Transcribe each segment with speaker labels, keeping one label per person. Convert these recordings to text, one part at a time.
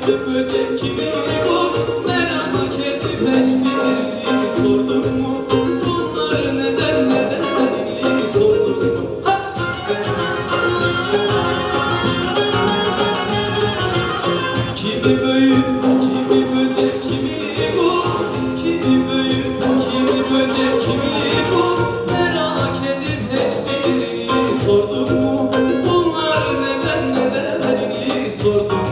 Speaker 1: Kimi böcek kimi bu, merak edip hiçbirini sordun mu? Bunları nedenini sordun mu? Kimi büyük, kimi böcek kimi bu? Kimi büyük, kimi böcek kimi bu? Merak edip hiçbirini sordun mu? Bunları nedenini sordun mu?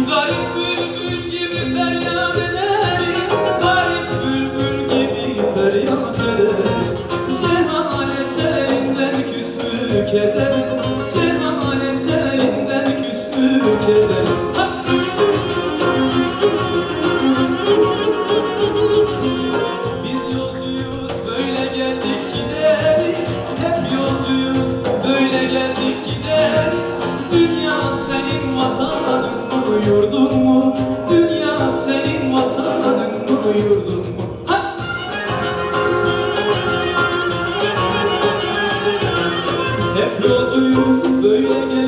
Speaker 1: Garip bülbül gibi feryat ederiz, garip bülbül gibi feryat ederiz. Cehalet elinden küslük ederiz, cehalet elinden küslük ederiz. Biz yolcuyuz, böyle geldik gideriz. Hep yolcuyuz, böyle geldik gideriz. Dünya senin vatanın mı, yurdun mu? Dünya senin vatanın mı, yurdun mu? Hep yolcuyuz, böyle geldik.